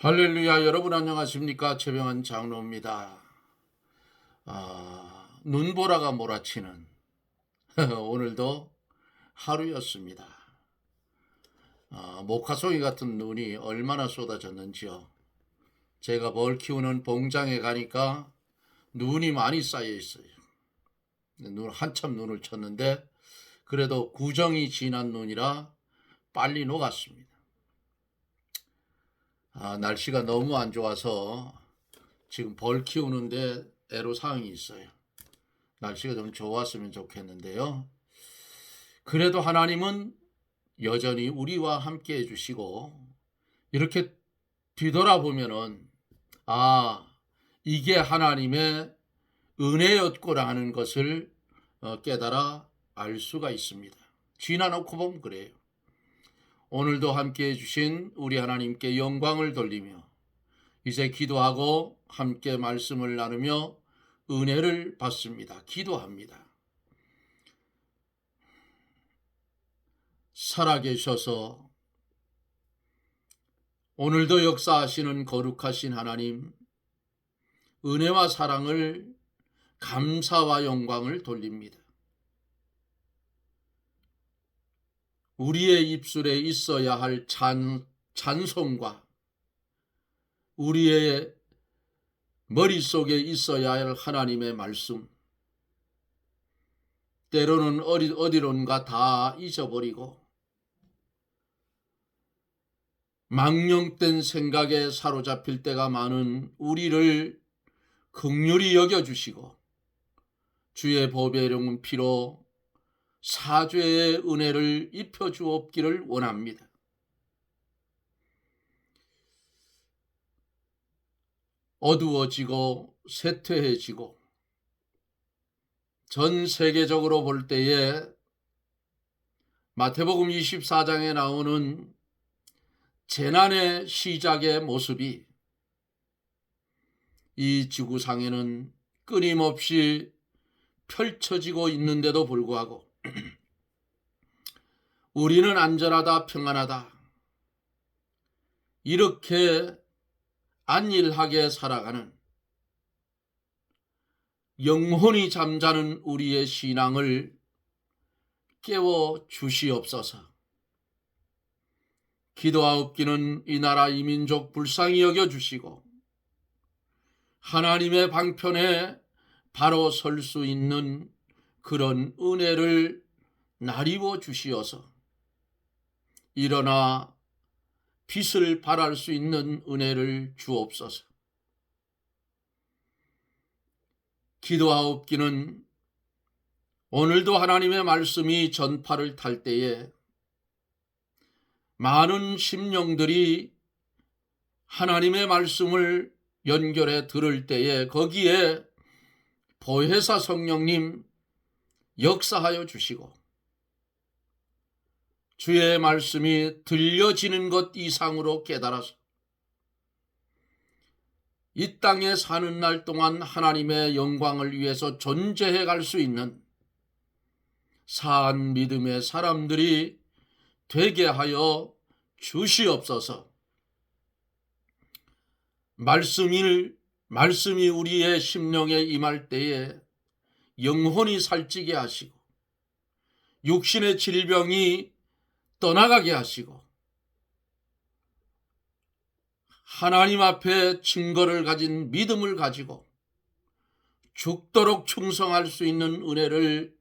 할렐루야. 여러분 안녕하십니까? 최병환 장로입니다. 눈보라가 몰아치는 오늘도 하루였습니다. 모카송이 같은 눈이 얼마나 쏟아졌는지요. 제가 벌 키우는 봉장에 가니까 눈이 많이 쌓여 있어요. 한참 눈을 쳤는데 그래도 구정이 지난 눈이라 빨리 녹았습니다. 날씨가 너무 안 좋아서 지금 벌 키우는데 애로사항이 있어요. 날씨가 좀 좋았으면 좋겠는데요. 그래도 하나님은 여전히 우리와 함께 해주시고, 이렇게 뒤돌아보면은 이게 하나님의 은혜였구나 하는 것을 깨달아 알 수가 있습니다. 지나놓고 보면 그래요. 오늘도 함께 해주신 우리 하나님께 영광을 돌리며 이제 기도하고 함께 말씀을 나누며 은혜를 받습니다. 기도합니다. 살아계셔서 오늘도 역사하시는 거룩하신 하나님, 은혜와 사랑을 감사와 영광을 돌립니다. 우리의 입술에 있어야 할 찬송과 우리의 머릿속에 있어야 할 하나님의 말씀, 때로는 어디론가 다 잊어버리고 망령된 생각에 사로잡힐 때가 많은 우리를 긍휼히 여겨주시고 주의 보배로운 피로 사죄의 은혜를 입혀주옵기를 원합니다. 어두워지고 쇠퇴해지고 전 세계적으로 볼 때에 마태복음 24장에 나오는 재난의 시작의 모습이 이 지구상에는 끊임없이 펼쳐지고 있는데도 불구하고 우리는 안전하다, 평안하다, 이렇게 안일하게 살아가는 영혼이 잠자는 우리의 신앙을 깨워 주시옵소서. 기도하옵기는 이 나라 이 민족 불쌍히 여겨주시고 하나님의 방편에 바로 설 수 있는 그런 은혜를 나리워 주시어서 일어나 빛을 발할 수 있는 은혜를 주옵소서. 기도하옵기는 오늘도 하나님의 말씀이 전파를 탈 때에 많은 심령들이 하나님의 말씀을 연결해 들을 때에 거기에 보혜사 성령님 역사하여 주시고 주의 말씀이 들려지는 것 이상으로 깨달아서 이 땅에 사는 날 동안 하나님의 영광을 위해서 존재해 갈 수 있는 사한 믿음의 사람들이 되게 하여 주시옵소서. 말씀이 우리의 심령에 임할 때에 영혼이 살찌게 하시고 육신의 질병이 떠나가게 하시고 하나님 앞에 증거를 가진 믿음을 가지고 죽도록 충성할 수 있는 은혜를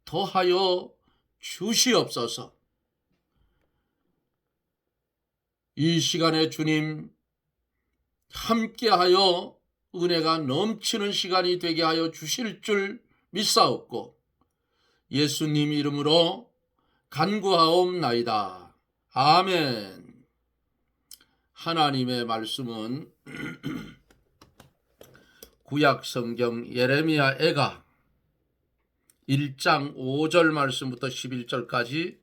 더하여 주시옵소서. 이 시간에 주님 함께하여 은혜가 넘치는 시간이 되게 하여 주실 줄 믿사옵고 예수님 이름으로 간구하옵나이다. 아멘. 하나님의 말씀은 구약 성경 예레미야 애가 1장 5절 말씀부터 11절까지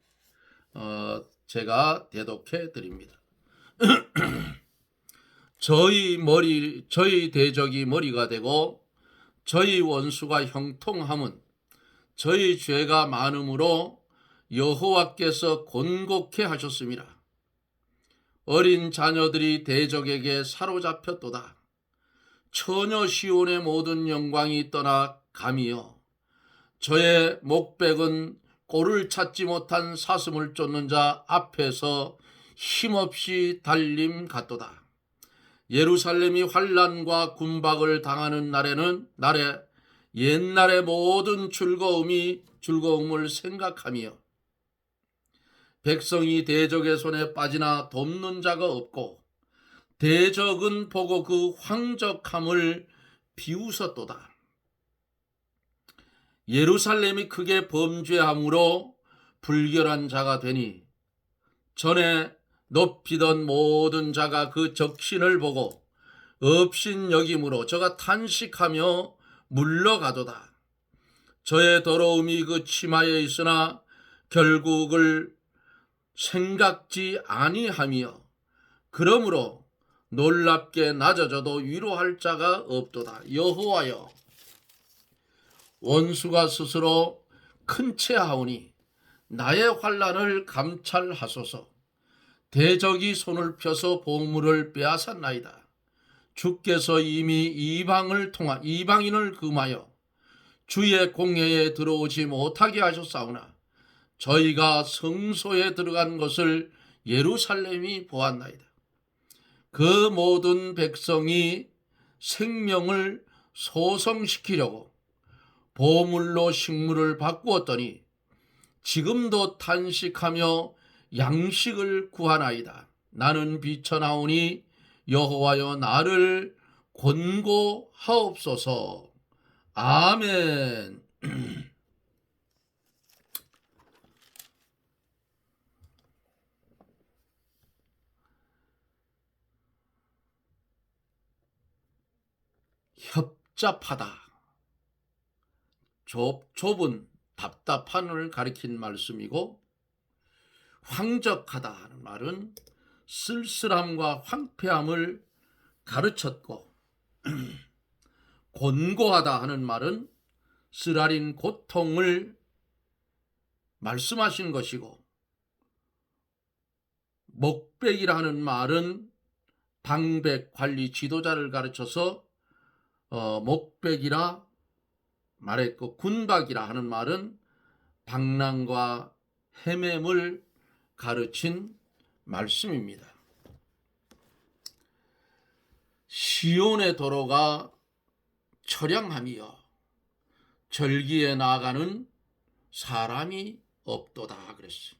제가 대독해 드립니다. 저희 대적이 머리가 되고 저희 원수가 형통함은 저희 죄가 많음으로 여호와께서 곤곡해 하셨습니다. 어린 자녀들이 대적에게 사로잡혔도다. 처녀 시온의 모든 영광이 떠나 감이여 저의 목백은 꼴을 찾지 못한 사슴을 쫓는 자 앞에서 힘없이 달림 같도다. 예루살렘이 환난과 군박을 당하는 날에 옛날의 모든 즐거움을 생각하며 백성이 대적의 손에 빠지나 돕는 자가 없고 대적은 보고 그 황적함을 비웃었도다. 예루살렘이 크게 범죄함으로 불결한 자가 되니 전에 높이던 모든 자가 그 적신을 보고 업신여김으로 저가 탄식하며 물러가도다. 저의 더러움이 그 치마에 있으나 결국을 생각지 아니하며 그러므로 놀랍게 낮아져도 위로할 자가 없도다. 여호와여 원수가 스스로 큰 체하오니 나의 환난을 감찰하소서. 대적이 손을 펴서 보물을 빼앗았나이다. 주께서 이미 이방인을 금하여 주의 공회에 들어오지 못하게 하셨사오나 저희가 성소에 들어간 것을 예루살렘이 보았나이다. 그 모든 백성이 생명을 소성시키려고 보물로 식물을 바꾸었더니 지금도 탄식하며 양식을 구하나이다. 나는 비쳐나오니 여호와여 나를 권고하옵소서. 아멘. 협잡하다. 좁은 답답함을 가리킨 말씀이고 황적하다 하는 말은 쓸쓸함과 황폐함을 가르쳤고 곤고하다 하는 말은 쓰라린 고통을 말씀하신 것이고 목백이라는 말은 방백 관리 지도자를 가르쳐서 목백이라 말했고 군박이라 하는 말은 방랑과 헤맴을 가르친 말씀입니다. 시온의 도로가 처량함이여 절기에 나아가는 사람이 없도다 그랬어요.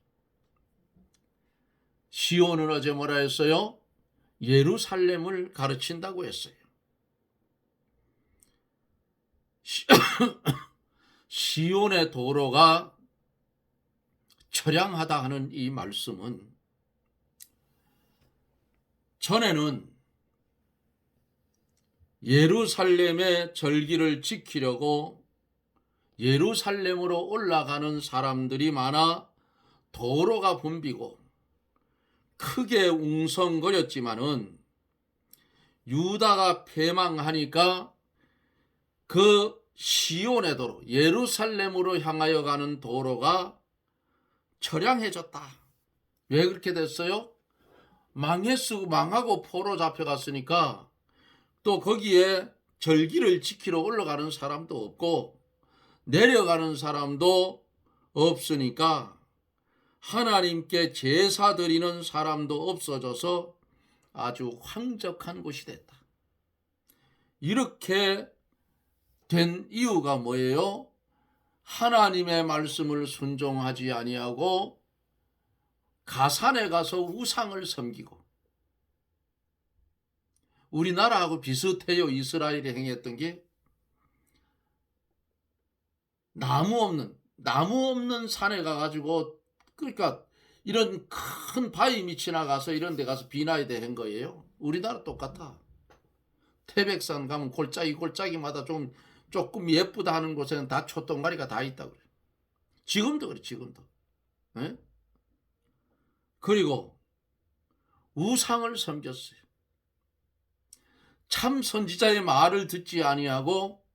시온은 어제 뭐라 했어요? 예루살렘을 가르친다고 했어요. 시온의 도로가 처량하다 하는 이 말씀은 전에는 예루살렘의 절기를 지키려고 예루살렘으로 올라가는 사람들이 많아 도로가 붐비고 크게 웅성거렸지만은 유다가 패망하니까 그 시온의 도로, 예루살렘으로 향하여 가는 도로가 처량해졌다. 왜 그렇게 됐어요? 망하고 포로 잡혀갔으니까 또 거기에 절기를 지키러 올라가는 사람도 없고 내려가는 사람도 없으니까 하나님께 제사 드리는 사람도 없어져서 아주 황적한 곳이 됐다. 이렇게 된 이유가 뭐예요? 하나님의 말씀을 순종하지 아니하고 가산에 가서 우상을 섬기고 우리나라하고 비슷해요. 이스라엘이 행했던 게 나무 없는 산에 가가지고 그러니까 이런 큰 바위 밑이나 가서 이런 데 가서 비나야 된 거예요. 우리나라 똑같아. 태백산 가면 골짜기마다 조금 예쁘다 하는 곳에는 다 촛동가리가 다 있다고 그래요. 지금도 그래, 지금도. 에? 그리고 우상을 섬겼어요. 참 선지자의 말을 듣지 아니하고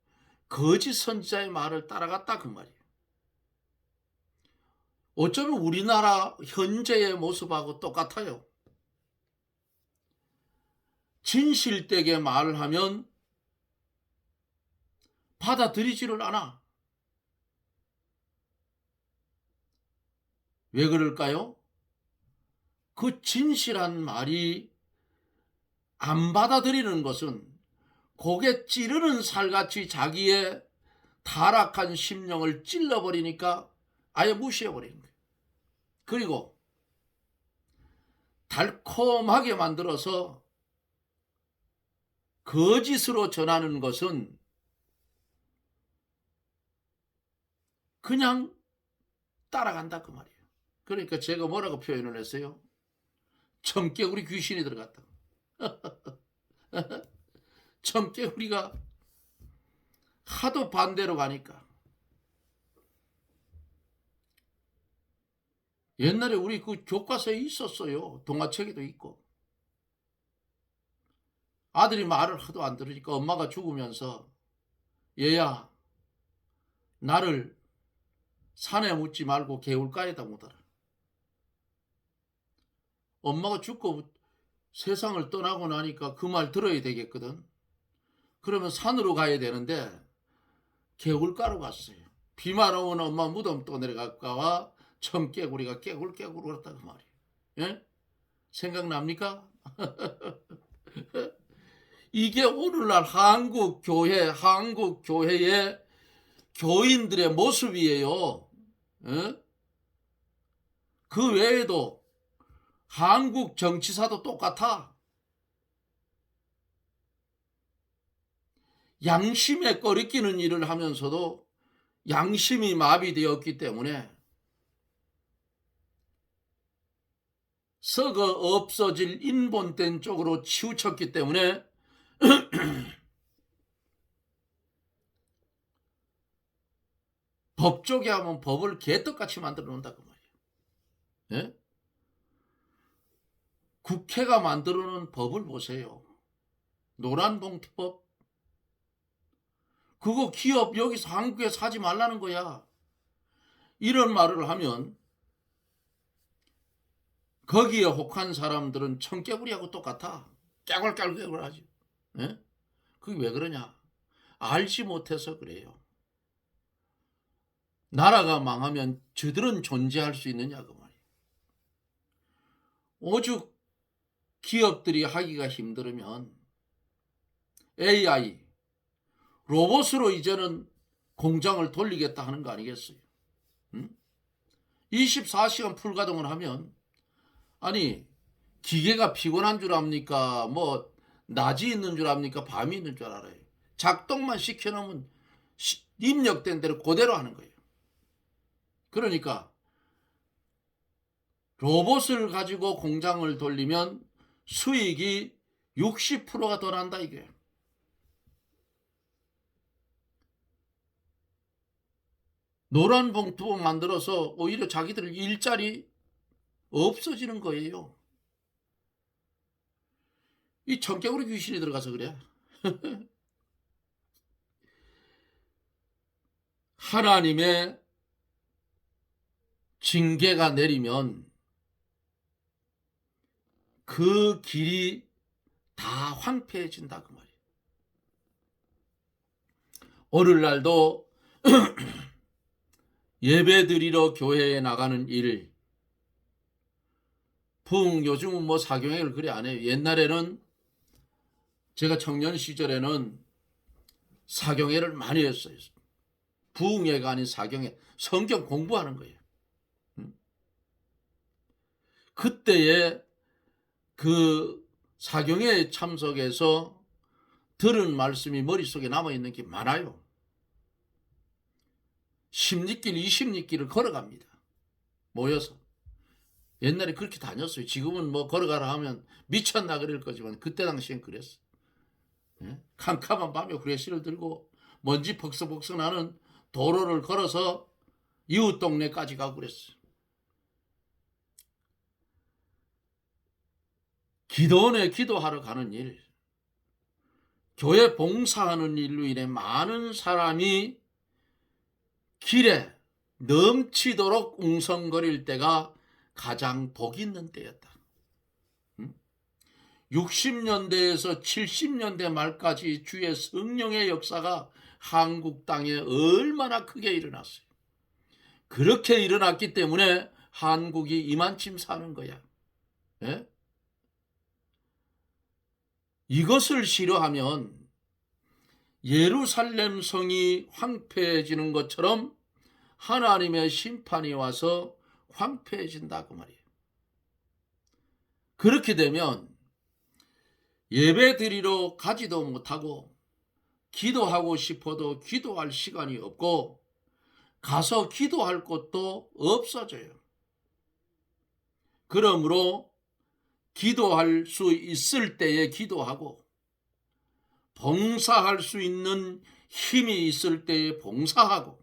거짓 선지자의 말을 따라갔다 그 말이에요. 어쩌면 우리나라 현재의 모습하고 똑같아요. 진실되게 말하면 받아들이지를 않아. 왜 그럴까요? 그 진실한 말이 안 받아들이는 것은 고개 찌르는 살같이 자기의 타락한 심령을 찔러버리니까 아예 무시해버리는 거예요. 그리고 달콤하게 만들어서 거짓으로 전하는 것은 그냥 따라간다 그 말이에요. 그러니까 제가 뭐라고 표현을 했어요? 청개구리 귀신이 들어갔다. 청개구리가 하도 반대로 가니까. 옛날에 우리 그 교과서에 있었어요. 동화책에도 있고. 아들이 말을 하도 안 들으니까 엄마가 죽으면서 얘야 나를 산에 묻지 말고 개울가에다 묻어라. 엄마가 죽고 세상을 떠나고 나니까 그 말 들어야 되겠거든. 그러면 산으로 가야 되는데 개울가로 갔어요. 비만 오면 엄마 무덤 또 내려갈까봐 청개구리가 깨굴깨굴 울었다 그 말이에요. 예? 생각납니까? 이게 오늘날 한국 교회의 교인들의 모습이에요. 예? 그 외에도 한국 정치사도 똑같아. 양심에 꺼리끼는 일을 하면서도 양심이 마비되었기 때문에 썩어 없어질 인본된 쪽으로 치우쳤기 때문에 법 쪽에 하면 법을 개떡같이 만들어 놓는다 그 말이에요. 예? 국회가 만들어 놓은 법을 보세요. 노란봉투법. 그거 기업 여기서 한국에 사지 말라는 거야. 이런 말을 하면 거기에 혹한 사람들은 청개구리하고 똑같아. 깨굴깨굴 하지. 예? 그게 왜 그러냐? 알지 못해서 그래요. 나라가 망하면 저들은 존재할 수 있느냐 그 말이에요. 오죽 기업들이 하기가 힘들으면 AI, 로봇으로 이제는 공장을 돌리겠다 하는 거 아니겠어요? 24시간 풀가동을 하면 아니 기계가 피곤한 줄 압니까? 뭐 낮이 있는 줄 압니까? 밤이 있는 줄 알아요. 작동만 시켜놓으면 입력된 대로 그대로 하는 거예요. 그러니까 로봇을 가지고 공장을 돌리면 수익이 60%가 더 난다 이게. 노란 봉투 만들어서 오히려 자기들 일자리 없어지는 거예요. 이 청개구리 귀신이 들어가서 그래. 하나님의 징계가 내리면 그 길이 다 황폐해진다 그 말이에요. 오늘날도 예배드리러 교회에 나가는 일, 요즘은 뭐 사경회를 그리 안 해요. 옛날에는 제가 청년 시절에는 사경회를 많이 했어요. 부흥회가 아닌 사경회, 성경 공부하는 거예요. 그때에 그 사경회에 참석해서 들은 말씀이 머릿속에 남아있는 게 많아요. 10리길, 20리길을 걸어갑니다. 모여서. 옛날에 그렇게 다녔어요. 지금은 뭐 걸어가라 하면 미쳤나 그럴 거지만 그때 당시엔 그랬어요. 캄캄한 밤에 후레쉬를 들고 먼지 벅석벅석 나는 도로를 걸어서 이웃 동네까지 가고 그랬어요. 기도원에 기도하러 가는 일, 교회 봉사하는 일로 인해 많은 사람이 길에 넘치도록 웅성거릴 때가 가장 복 있는 때였다. 60년대에서 70년대 말까지 주의 성령의 역사가 한국 땅에 얼마나 크게 일어났어요. 그렇게 일어났기 때문에 한국이 이만큼 사는 거야. 예? 이것을 싫어하면 예루살렘 성이 황폐해지는 것처럼 하나님의 심판이 와서 황폐해진다고 말이에요. 그렇게 되면 예배 드리러 가지도 못하고 기도하고 싶어도 기도할 시간이 없고 가서 기도할 곳도 없어져요. 그러므로 기도할 수 있을 때에 기도하고 봉사할 수 있는 힘이 있을 때에 봉사하고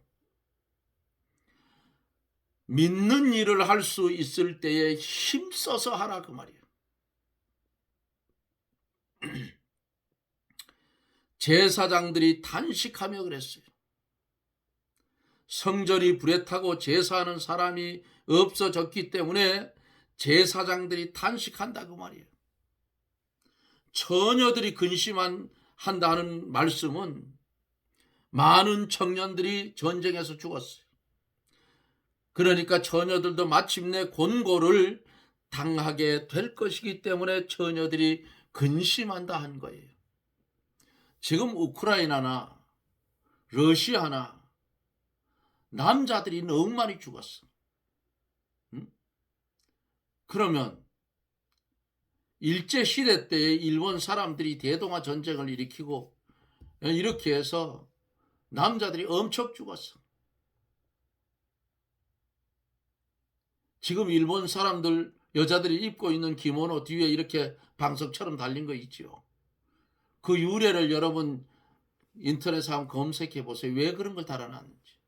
믿는 일을 할 수 있을 때에 힘써서 하라 그 말이에요. 제사장들이 단식하며 그랬어요. 성전이 불에 타고 제사하는 사람이 없어졌기 때문에 제사장들이 단식한다 그 말이에요. 처녀들이 근심한다는 말씀은 많은 청년들이 전쟁에서 죽었어요. 그러니까 처녀들도 마침내 곤고를 당하게 될 것이기 때문에 처녀들이 근심한다 한 거예요. 지금 우크라이나나 러시아나 남자들이 너무 많이 죽었어. 그러면 일제시대 때 일본 사람들이 대동아 전쟁을 일으키고 이렇게 해서 남자들이 엄청 죽었어. 지금 일본 사람들 여자들이 입고 있는 기모노 뒤에 이렇게 방석처럼 달린 거 있죠. 그 유래를 여러분 인터넷에 한번 검색해 보세요. 왜 그런 걸 달아놨는지.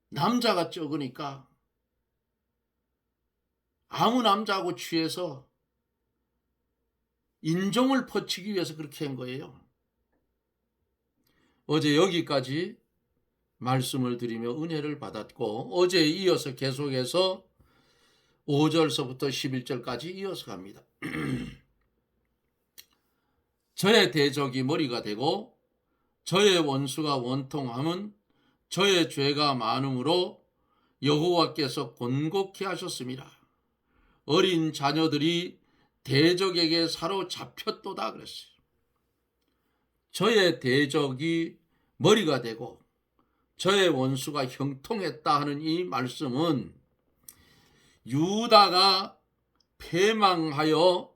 남자가 적으니까 아무 남자하고 취해서 인종을 퍼치기 위해서 그렇게 한 거예요. 어제 여기까지 말씀을 드리며 은혜를 받았고 어제에 이어서 계속해서 5절서부터 11절까지 이어서 갑니다. 저의 대적이 머리가 되고 저의 원수가 원통함은 저의 죄가 많음으로 여호와께서 곤곡히 하셨습니다. 어린 자녀들이 대적에게 사로잡혔도다 그랬어요. 저의 대적이 머리가 되고 저의 원수가 형통했다 하는 이 말씀은 유다가 패망하여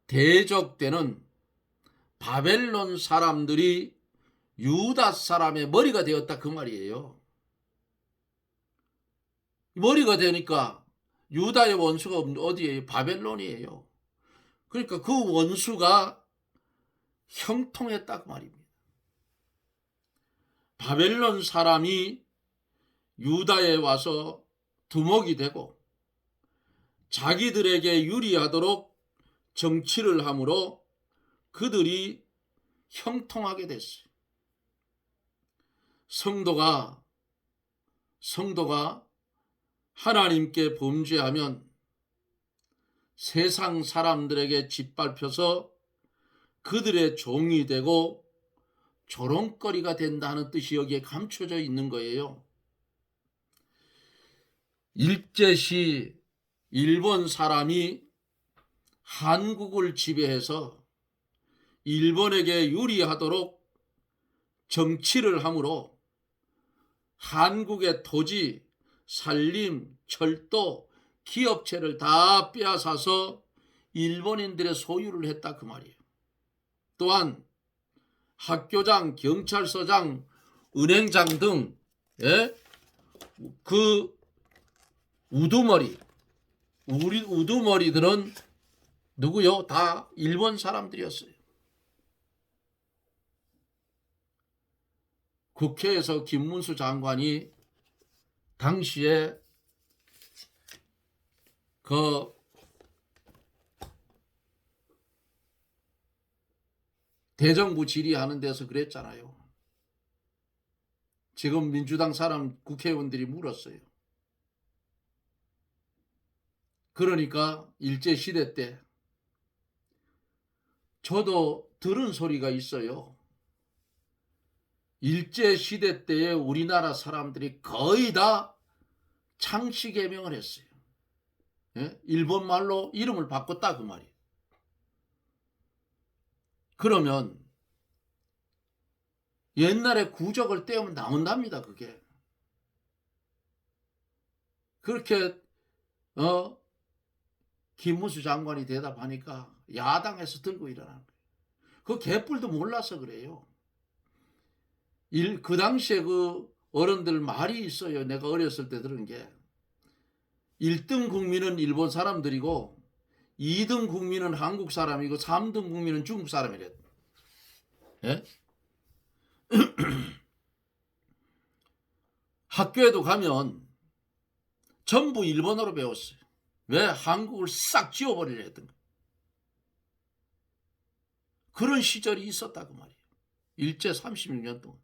대적되는 바벨론 사람들이 유다 사람의 머리가 되었다 그 말이에요. 머리가 되니까 유다의 원수가 어디예요? 바벨론이에요. 그러니까 그 원수가 형통했다 그 말입니다. 바벨론 사람이 유다에 와서 두목이 되고 자기들에게 유리하도록 정치를 함으로 그들이 형통하게 됐어요. 성도가 하나님께 범죄하면 세상 사람들에게 짓밟혀서 그들의 종이 되고 조롱거리가 된다는 뜻이 여기에 감춰져 있는 거예요. 일제시 일본 사람이 한국을 지배해서 일본에게 유리하도록 정치를 함으로 한국의 토지, 산림, 철도, 기업체를 다 빼앗아서 일본인들의 소유를 했다 그 말이에요. 또한 학교장, 경찰서장, 은행장 등 그 우두머리들은 누구요? 다 일본 사람들이었어요. 국회에서 김문수 장관이 당시에 그 대정부 질의하는 데서 그랬잖아요. 지금 민주당 사람 국회의원들이 물었어요. 그러니까 일제시대 때 저도 들은 소리가 있어요. 일제시대 때에 우리나라 사람들이 거의 다 창씨 개명을 했어요. 예? 일본 말로 이름을 바꿨다 그 말이에요. 그러면 옛날에 국적을 떼우면 나온답니다. 그게. 그렇게 김무수 장관이 대답하니까 야당에서 들고 일어나는 거예요. 그 개뿔도 몰라서 그래요. 그 당시에 그 어른들 말이 있어요. 내가 어렸을 때 들은 게 1등 국민은 일본 사람들이고 2등 국민은 한국 사람이고 3등 국민은 중국 사람이래. 예? 학교에도 가면 전부 일본어로 배웠어요. 왜? 한국을 싹 지워버리려 했던 거예요. 그런 시절이 있었다고 말이에요. 일제 36년 동안.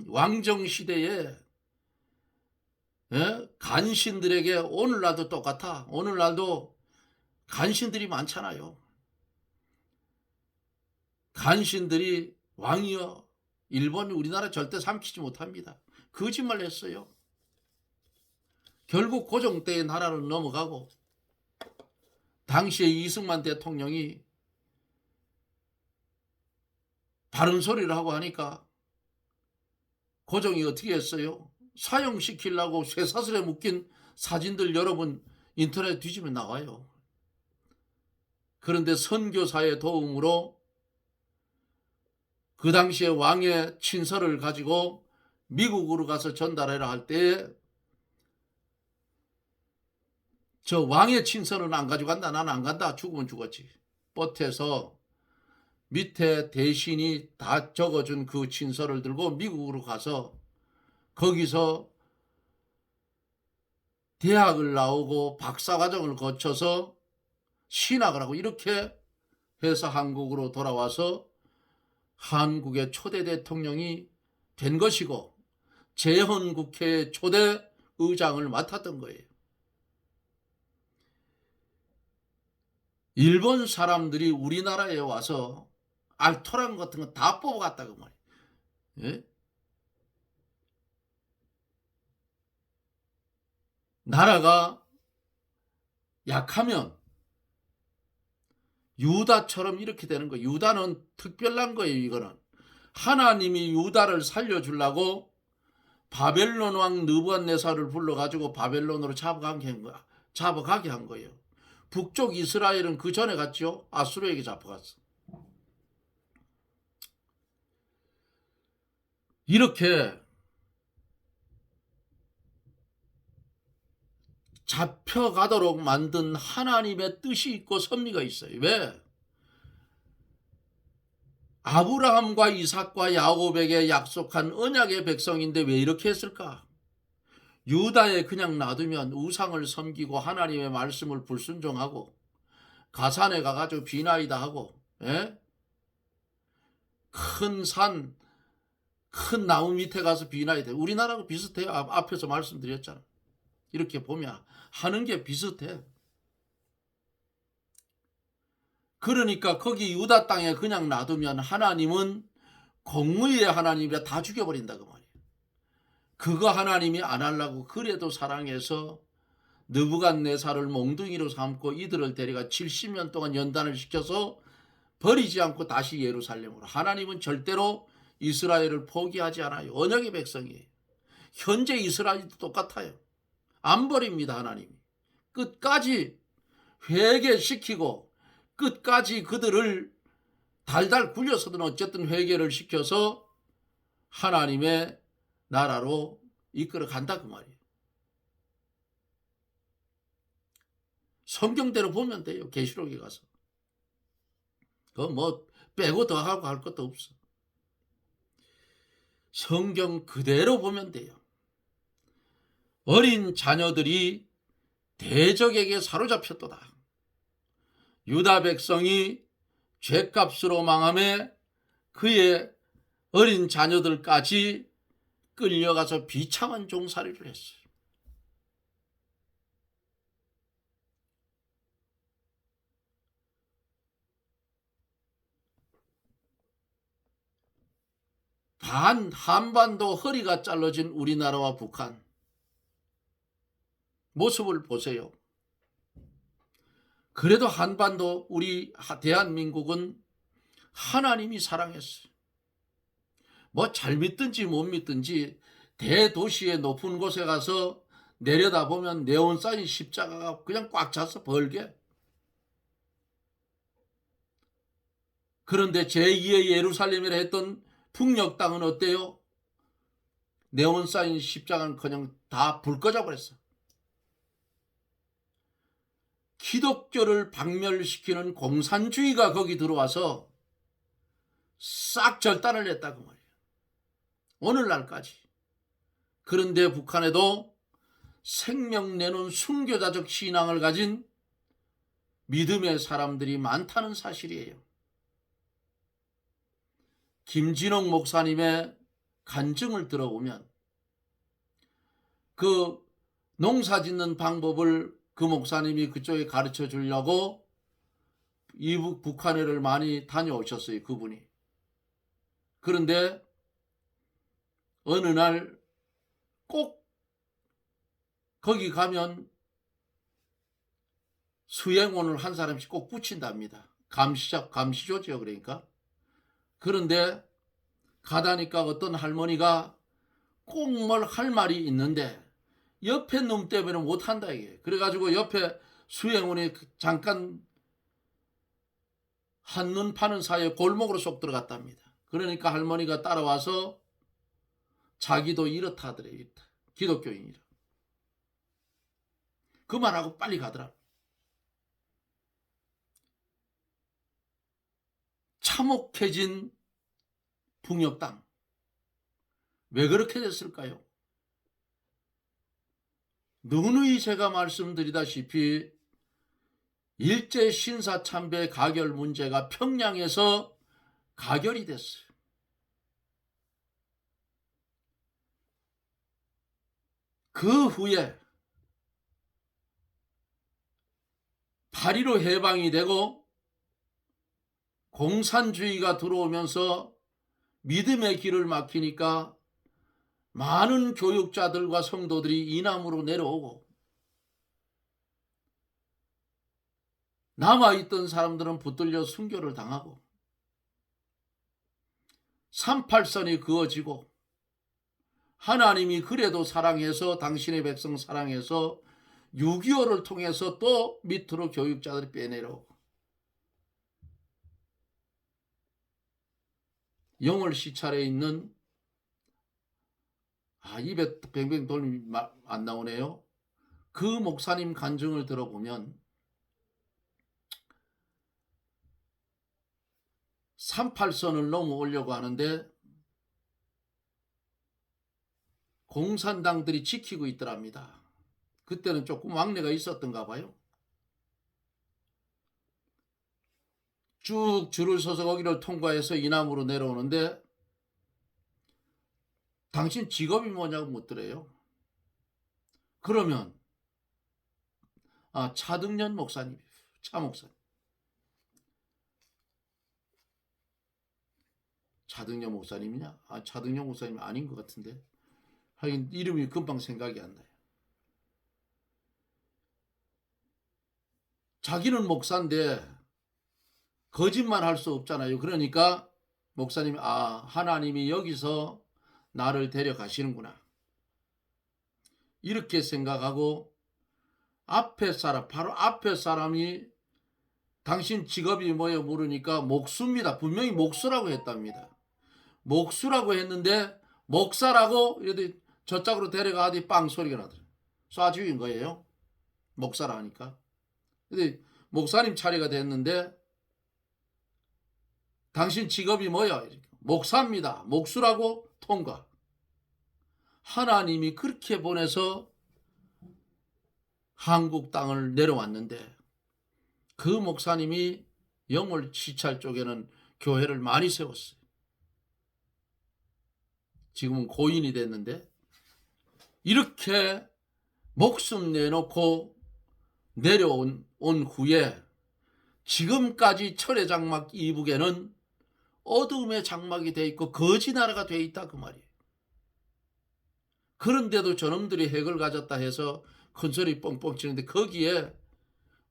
왕정시대에 간신들에게 오늘날도 똑같아. 오늘날도 간신들이 많잖아요. 간신들이 왕이여 일본이 우리나라 절대 삼키지 못합니다. 거짓말 했어요. 결국 고종 때의 나라로 넘어가고 당시에 이승만 대통령이 바른 소리를 하고 하니까 고종이 어떻게 했어요? 사형시키려고 쇠사슬에 묶인 사진들 여러분 인터넷 뒤지면 나와요. 그런데 선교사의 도움으로 그 당시에 왕의 친서를 가지고 미국으로 가서 전달해라 할 때 저 왕의 친서는 안 가져간다. 나는 안 간다. 죽으면 죽었지. 뻗해서 밑에 대신이 다 적어준 그 친서를 들고 미국으로 가서 거기서 대학을 나오고 박사과정을 거쳐서 신학을 하고 이렇게 해서 한국으로 돌아와서 한국의 초대 대통령이 된 것이고 재헌국회의 초대 의장을 맡았던 거예요. 일본 사람들이 우리나라에 와서 알토란 같은 거 다 뽑아갔다고 말이에요. 예? 나라가 약하면 유다처럼 이렇게 되는 거예요. 유다는 특별한 거예요. 이거는 하나님이 유다를 살려주려고 바벨론 왕 느부갓네살을 불러가지고 바벨론으로 잡아가게 한 거예요. 북쪽 이스라엘은 그 전에 갔죠. 아수르에게 잡혀갔어. 이렇게 잡혀가도록 만든 하나님의 뜻이 있고 섭리가 있어요. 왜? 아브라함과 이삭과 야곱에게 약속한 언약의 백성인데 왜 이렇게 했을까? 유다에 그냥 놔두면 우상을 섬기고 하나님의 말씀을 불순종하고 가산에 가가지고 비나이다 하고 큰 산, 큰 나무 밑에 가서 비나이다. 우리나라하고 비슷해요. 앞에서 말씀드렸잖아. 이렇게 보면 하는 게 비슷해. 그러니까 거기 유다 땅에 그냥 놔두면 하나님은 공의의 하나님이라 다 죽여버린다고 말이에요. 그거 하나님이 안 하려고 그래도 사랑해서 느부갓네살을 몽둥이로 삼고 이들을 데려가 70년 동안 연단을 시켜서 버리지 않고 다시 예루살렘으로. 하나님은 절대로 이스라엘을 포기하지 않아요. 언약의 백성이에요. 현재 이스라엘도 똑같아요. 안 버립니다. 하나님이. 끝까지 회개시키고 끝까지 그들을 달달 굴려서든 어쨌든 회개를 시켜서 하나님의 나라로 이끌어 간다 그 말이에요. 성경대로 보면 돼요. 계시록에 가서. 그거 뭐 빼고 더하고 할 것도 없어. 성경 그대로 보면 돼요. 어린 자녀들이 대적에게 사로잡혔도다. 유다 백성이 죄값으로 망함에 그의 어린 자녀들까지 끌려가서 비참한 종살이를 했어요. 한반도 허리가 잘라진 우리나라와 북한 모습을 보세요. 그래도 한반도 우리 대한민국은 하나님이 사랑했어요. 뭐 잘 믿든지 못 믿든지 대도시의 높은 곳에 가서 내려다보면 네온 쌓인 십자가가 그냥 꽉 차서 벌게. 그런데 제2의 예루살렘이라 했던 북녘 땅은 어때요? 네온 쌓인 십자가는 그냥 다 불 꺼져버렸어. 기독교를 박멸시키는 공산주의가 거기 들어와서 싹 절단을 했다고 말이에요. 오늘날까지. 그런데 북한에도 생명 내놓은 순교자적 신앙을 가진 믿음의 사람들이 많다는 사실이에요. 김진홍 목사님의 간증을 들어보면 그 농사 짓는 방법을 그 목사님이 그쪽에 가르쳐 주려고 이북 북한에를 많이 다녀오셨어요. 그분이. 그런데 어느 날 꼭 거기 가면 수행원을 한 사람씩 꼭 붙인답니다. 감시조지요. 그러니까. 그런데 가다니까 어떤 할머니가 꼭 뭘 할 말이 있는데 옆에 놈 때문에 못한다 이게. 그래가지고 옆에 수행원이 잠깐 한눈 파는 사이에 골목으로 쏙 들어갔답니다. 그러니까 할머니가 따라와서 자기도 이렇다 하더래요. 기독교인이라. 그만하고 빨리 가더라. 참혹해진 북녘 땅. 왜 그렇게 됐을까요? 누누이 제가 말씀드리다시피 일제 신사참배 가결 문제가 평양에서 가결이 됐어요. 그 후에 8.15 해방이 되고 공산주의가 들어오면서 믿음의 길을 막히니까 많은 교육자들과 성도들이 이남으로 내려오고 남아있던 사람들은 붙들려 순교를 당하고 38선이 그어지고 하나님이 그래도 사랑해서 당신의 백성 사랑해서 6.25를 통해서 또 밑으로 교육자들이 빼내려오고 영월 시찰에 있는 입에 뱅뱅 돌림이 안 나오네요. 그 목사님 간증을 들어보면 38선을 넘어오려고 하는데 공산당들이 지키고 있더랍니다. 그때는 조금 왕래가 있었던가 봐요. 쭉 줄을 서서 거기를 통과해서 이남으로 내려오는데 당신 직업이 뭐냐고 묻더래요. 그러면 차등년 목사님, 차 목사님. 차등년 목사님이냐? 차등년 목사님 아닌 것 같은데. 하긴 이름이 금방 생각이 안 나요. 자기는 목사인데 거짓말 할 수 없잖아요. 그러니까 목사님이 하나님이 여기서 나를 데려가시는구나. 이렇게 생각하고 바로 앞에 사람이 당신 직업이 뭐예요? 물으니까 목수입니다. 분명히 목수라고 했답니다. 목수라고 했는데 목사라고 이러더니 저쪽으로 데려가더니 빵 소리가 나더라고요. 쏴 죽인 거예요. 목사라 하니까. 근데 목사님 차례가 됐는데 당신 직업이 뭐야? 목사입니다. 목수라고 통과. 하나님이 그렇게 보내서 한국 땅을 내려왔는데 그 목사님이 영월 시찰 쪽에는 교회를 많이 세웠어요. 지금은 고인이 됐는데 이렇게 목숨 내놓고 내려온 후에 지금까지 철회장막 이북에는 어둠의 장막이 돼 있고 거지 나라가 돼 있다 그 말이에요. 그런데도 저놈들이 핵을 가졌다 해서 큰소리 뻥뻥 치는데 거기에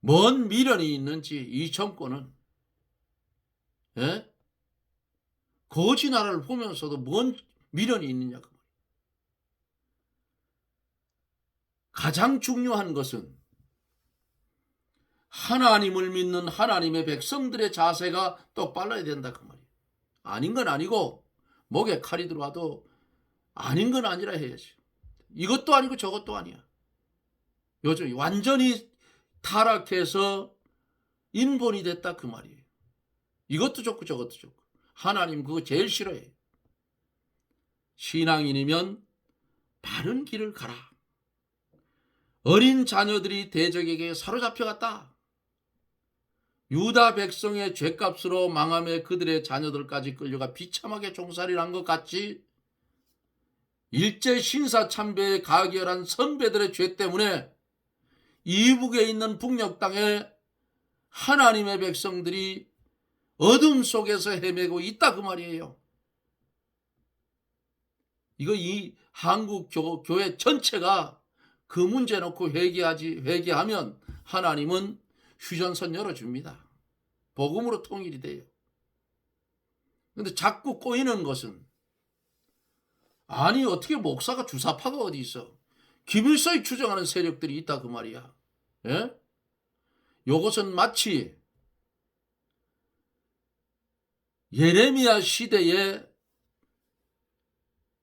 뭔 미련이 있는지 이 정권은, 예? 거지 나라를 보면서도 뭔 미련이 있느냐 그 말이에요. 가장 중요한 것은 하나님을 믿는 하나님의 백성들의 자세가 똑바라야 된다 그 말이에요. 아닌 건 아니고 목에 칼이 들어와도 아닌 건 아니라 해야지. 이것도 아니고 저것도 아니야. 요즘 완전히 타락해서 인본이 됐다 그 말이에요. 이것도 좋고 저것도 좋고. 하나님 그거 제일 싫어해요. 신앙인이면 바른 길을 가라. 어린 자녀들이 대적에게 사로잡혀갔다. 유다 백성의 죄값으로 망함에 그들의 자녀들까지 끌려가 비참하게 종살이를 한 것 같이 일제 신사참배에 가결한 선배들의 죄 때문에 이북에 있는 북녘 땅에 하나님의 백성들이 어둠 속에서 헤매고 있다 그 말이에요. 이거 이 한국 교회 전체가 그 문제 놓고 회개하면 하나님은 휴전선 열어줍니다. 복음으로 통일이 돼요. 그런데 자꾸 꼬이는 것은, 아니 어떻게 목사가 주사파가 어디 있어? 김일성이 추정하는 세력들이 있다 그 말이야. 예? 요것은 마치 예레미야 시대에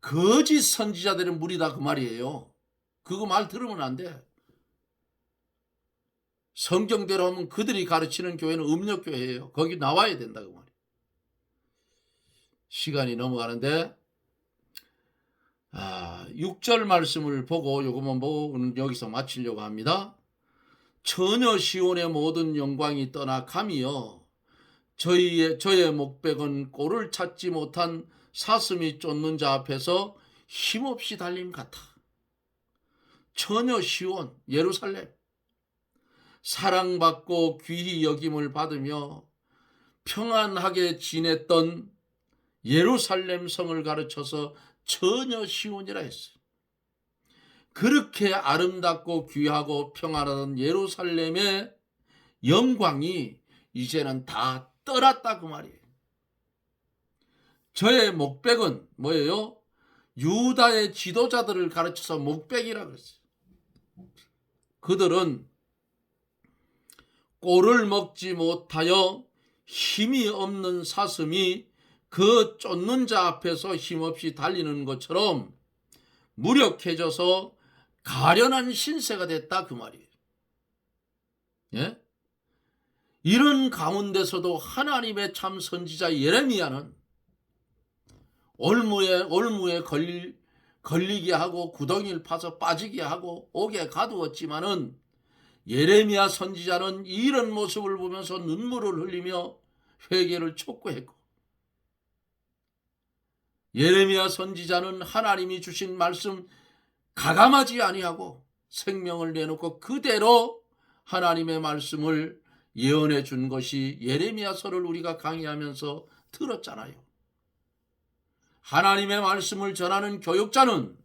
거짓 선지자들의 무리다 그 말이에요. 그거 말 들으면 안 돼. 성경대로 하면 그들이 가르치는 교회는 음력교회예요. 거기 나와야 된다 그 말이에요. 시간이 넘어가는데 6절 말씀을 보고 요것만 보고 여기서 마치려고 합니다. 처녀 시온의 모든 영광이 떠나 가미여 저의 목백은 꼴을 찾지 못한 사슴이 쫓는 자 앞에서 힘없이 달림 같아. 처녀 시온 예루살렘 사랑받고 귀히 여김을 받으며 평안하게 지냈던 예루살렘 성을 가르쳐서 처녀 시온이라 했어요. 그렇게 아름답고 귀하고 평안하던 예루살렘의 영광이 이제는 다 떠났다 그 말이에요. 저의 목백은 뭐예요? 유다의 지도자들을 가르쳐서 목백이라 그랬어요. 그들은 꼴을 먹지 못하여 힘이 없는 사슴이 그 쫓는 자 앞에서 힘없이 달리는 것처럼 무력해져서 가련한 신세가 됐다 그 말이에요. 예? 이런 가운데서도 하나님의 참 선지자 예레미야는 올무에 걸리게 하고 구덩이를 파서 빠지게 하고 옥에 가두었지만은 예레미야 선지자는 이런 모습을 보면서 눈물을 흘리며 회개를 촉구했고, 예레미야 선지자는 하나님이 주신 말씀 가감하지 아니하고 생명을 내놓고 그대로 하나님의 말씀을 예언해 준 것이 예레미야서를 우리가 강의하면서 들었잖아요. 하나님의 말씀을 전하는 교육자는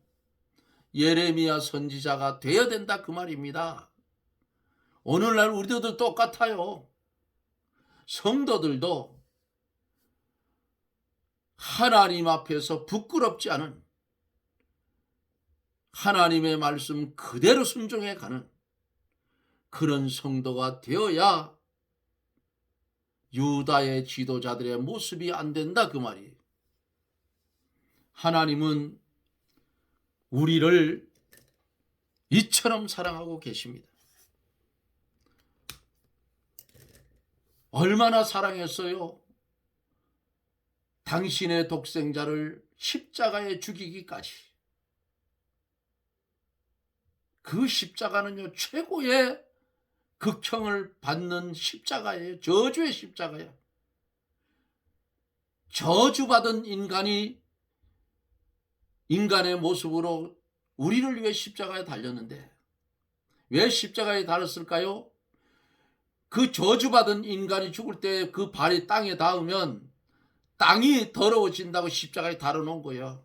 예레미야 선지자가 되어야 된다 그 말입니다. 오늘날 우리들도 똑같아요. 성도들도 하나님 앞에서 부끄럽지 않은 하나님의 말씀 그대로 순종해 가는 그런 성도가 되어야 유다의 지도자들의 모습이 안 된다 그 말이에요. 하나님은 우리를 이처럼 사랑하고 계십니다. 얼마나 사랑했어요? 당신의 독생자를 십자가에 죽이기까지. 그 십자가는요, 최고의 극형을 받는 십자가예요. 저주의 십자가예요. 저주받은 인간의 모습으로 우리를 위해 십자가에 달렸는데, 왜 십자가에 달았을까요? 그 저주받은 인간이 죽을 때 그 발이 땅에 닿으면 땅이 더러워진다고 십자가에 달아놓은 거예요.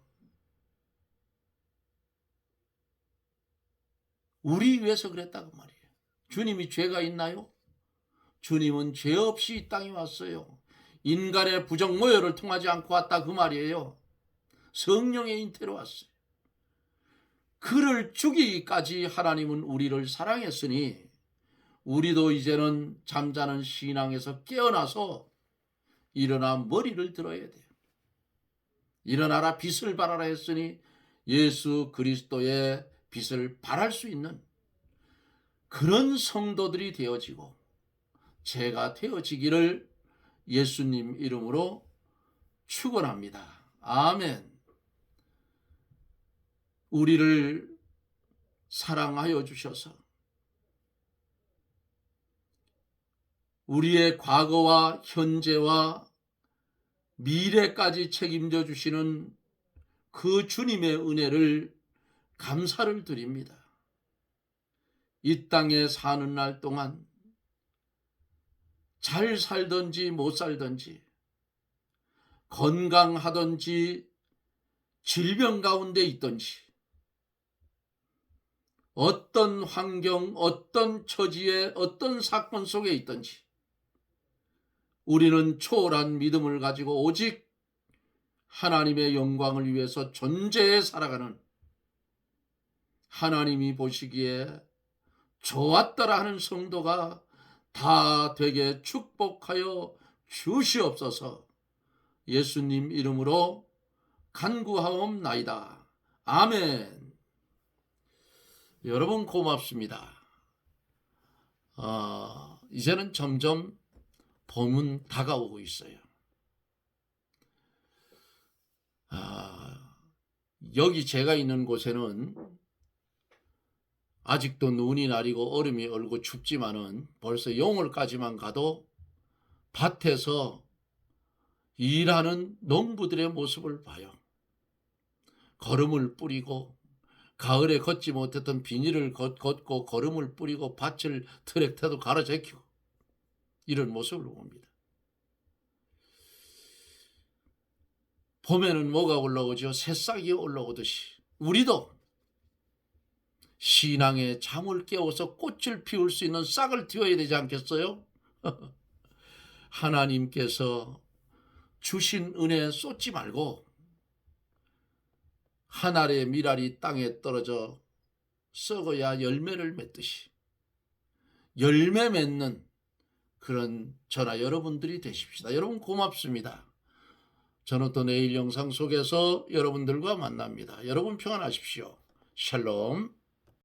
우리 위해서 그랬다고 말이에요. 주님이 죄가 있나요? 주님은 죄 없이 이 땅에 왔어요. 인간의 부정 모여를 통하지 않고 왔다 그 말이에요. 성령의 잉태로 왔어요. 그를 죽이기까지 하나님은 우리를 사랑했으니 우리도 이제는 잠자는 신앙에서 깨어나서 일어나 머리를 들어야 돼요. 일어나라 빛을 발하라 했으니 예수 그리스도의 빛을 발할 수 있는 그런 성도들이 되어지고 제가 되어지기를 예수님 이름으로 축원합니다. 아멘. 우리를 사랑하여 주셔서 우리의 과거와 현재와 미래까지 책임져 주시는 그 주님의 은혜를 감사를 드립니다. 이 땅에 사는 날 동안 잘 살든지 못 살든지 건강하든지 질병 가운데 있든지 어떤 환경, 어떤 처지에 어떤 사건 속에 있든지 우리는 초월한 믿음을 가지고 오직 하나님의 영광을 위해서 존재해 살아가는 하나님이 보시기에 좋았더라 하는 성도가 다 되게 축복하여 주시옵소서. 예수님 이름으로 간구하옵나이다. 아멘. 여러분 고맙습니다. 이제는 점점 봄은 다가오고 있어요. 여기 제가 있는 곳에는 아직도 눈이 내리고 얼음이 얼고 춥지만은 벌써 영월까지만 가도 밭에서 일하는 농부들의 모습을 봐요. 거름을 뿌리고 가을에 걷지 못했던 비닐을 걷고 거름을 뿌리고 밭을 트랙터도 갈아제키고 이런 모습을 봅니다. 봄에는 뭐가 올라오죠? 새싹이 올라오듯이 우리도 신앙의 잠을 깨워서 꽃을 피울 수 있는 싹을 틔워야 되지 않겠어요? 하나님께서 주신 은혜 쏟지 말고 한 알의 밀알이 땅에 떨어져 썩어야 열매를 맺듯이 열매 맺는 그런 저나 여러분들이 되십시다. 여러분 고맙습니다. 저는 또 내일 영상 속에서 여러분들과 만납니다. 여러분 평안하십시오. 샬롬.